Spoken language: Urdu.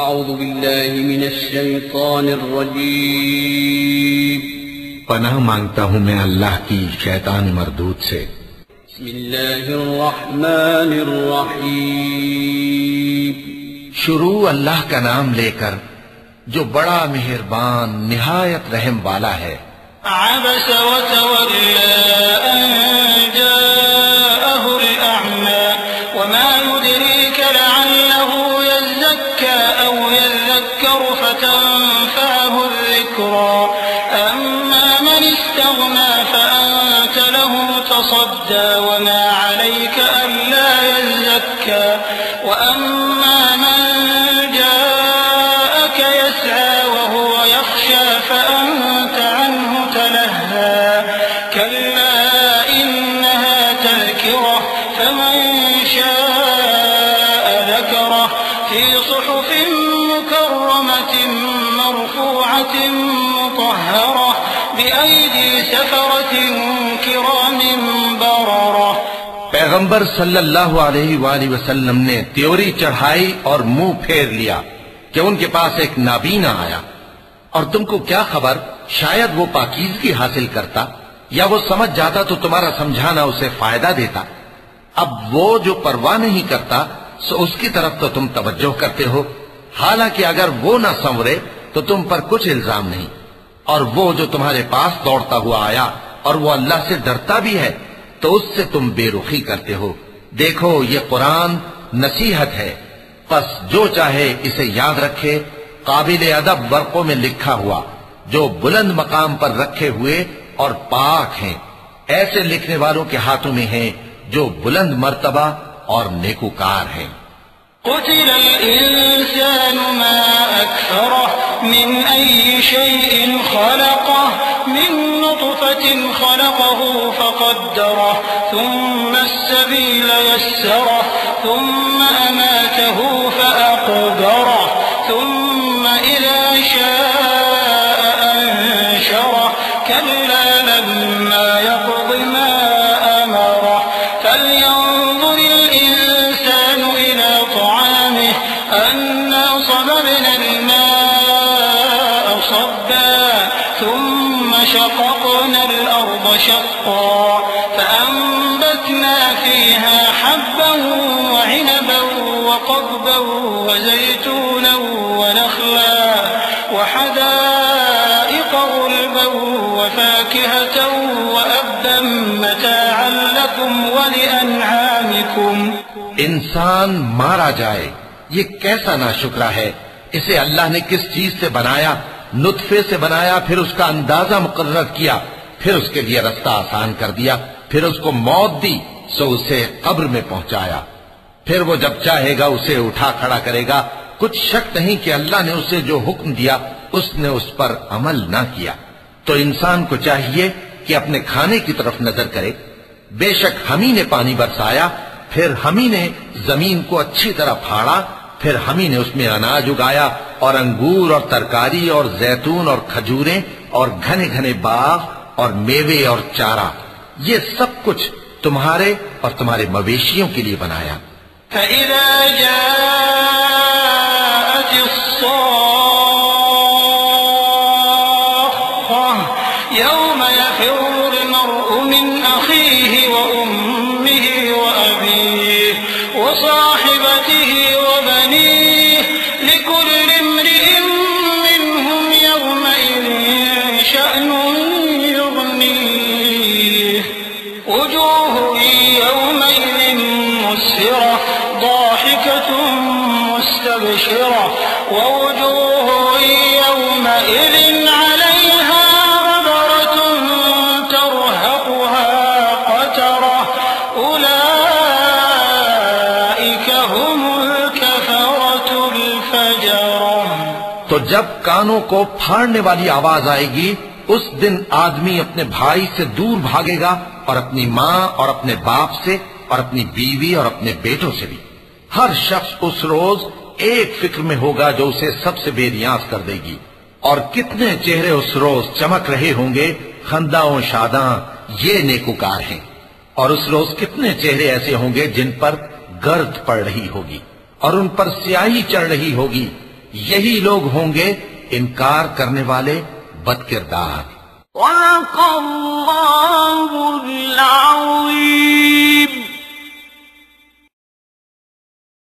اعوذ باللہ من الشیطان الرجیم پناہ مانگتا ہوں میں اللہ کی شیطان مردود سے۔ بسم اللہ الرحمن الرحیم شروع اللہ کا نام لے کر جو بڑا مہربان نہایت رحم والا ہے۔ عبس وتولى أن جاءه الأعمى وما يدريك لعله يزكى أو يذكر فتنفعه الذكرى أما من استغنى فأنت له تصدى وما عليك ألا يزكى وأما من جاءك يسعى وهو يخشى فأنت عنه تلهى كلا إنها تذكرة فمن شاء ذكره في صحف مكرمة مرفوعة مطهرة بأيدي سفرة كرام بررة۔ پیغمبر صلی اللہ علیہ وآلہ وسلم نے تیوری چڑھائی اور منہ پھیر لیا کہ ان کے پاس ایک نابینا آیا، اور تم کو کیا خبر شاید وہ پاکیزگی حاصل کرتا یا وہ سمجھ جاتا تو تمہارا سمجھانا اسے فائدہ دیتا۔ اب وہ جو پرواہ نہیں کرتا سو اس کی طرف تو تم توجہ کرتے ہو، حالانکہ اگر وہ نہ سنورے تو تم پر کچھ الزام نہیں۔ اور وہ جو تمہارے پاس دوڑتا ہوا آیا اور وہ اللہ سے ڈرتا بھی ہے تو اس سے تم بے رخی کرتے ہو۔ دیکھو یہ قرآن نصیحت ہے، پس جو چاہے اسے یاد رکھے، قابل ادب ورقوں میں لکھا ہوا، جو بلند مقام پر رکھے ہوئے اور پاک ہیں، ایسے لکھنے والوں کے ہاتھوں میں ہیں جو بلند مرتبہ اور نیکوکار ہیں۔ قتل الإنسان ما أكفره من أي شيء خلقه من نطفة خلقه فقدره ثم السبيل يسره ثم أماته فأقبره ثم إذا شاء أنشره كلا لما يقض ما أمره فلينظر الإنسان إلى طعامه أنا صببنا الماء صبا ثم شققنا الأرض شقا فأنبتنا فيها حبا وعنبا وقضبا وزيتونا ونخلا وحدائق غلبا وفاكهة وأبا متاعا لكم ولأنعامكم۔ انسان مارا جائے، یہ کیسا ناشکرا ہے۔ اسے اللہ نے کس چیز سے بنایا؟ نطفے سے بنایا، پھر اس کا اندازہ مقرر کیا، پھر اس کے لیے رستہ آسان کر دیا، پھر اس کو موت دی سو اسے قبر میں پہنچایا، پھر وہ جب چاہے گا اسے اٹھا کھڑا کرے گا۔ کچھ شک نہیں کہ اللہ نے اسے جو حکم دیا اس نے اس پر عمل نہ کیا۔ تو انسان کو چاہیے کہ اپنے کھانے کی طرف نظر کرے۔ بے شک ہم ہی نے پانی برسایا، پھر ہم ہی نے زمین کو اچھی طرح پھاڑا، پھر ہم ہی نے اس میں اناج اگایا اور انگور اور ترکاری اور زیتون اور کھجوریں اور گھنے گھنے باغ اور میوے اور چارہ، یہ سب کچھ تمہارے اور تمہارے مویشیوں کے لیے بنایا۔ فإذا جاءت الصاخة يوم يفر المرء من أخيه وأمه وأبيه وصاحبته وبنيه لكل امرئ منهم يومئذ شأن يغنيه وجوه يومئذ مسفرة ضاحكة مستبشرة ووجوه يومئذ عليها غبرة ترهقها قترة أولئك هم الكفرة الفجرة۔ تو جب کانوں کو پھاڑنے والی آواز آئے گی اس دن آدمی اپنے بھائی سے دور بھاگے گا اور اپنی ماں اور اپنے باپ سے اور اپنی بیوی اور اپنے بیٹوں سے بھی۔ ہر شخص اس روز ایک فکر میں ہوگا جو اسے سب سے بے نیاز کر دے گی۔ اور کتنے چہرے اس روز چمک رہے ہوں گے، خنداں و شاداں، یہ نیکوکار ہیں۔ اور اس روز کتنے چہرے ایسے ہوں گے جن پر گرد پڑ رہی ہوگی اور ان پر سیاہی چڑھ رہی ہوگی، یہی لوگ ہوں گے انکار کرنے والے بد کردار۔ وَلَقَدْ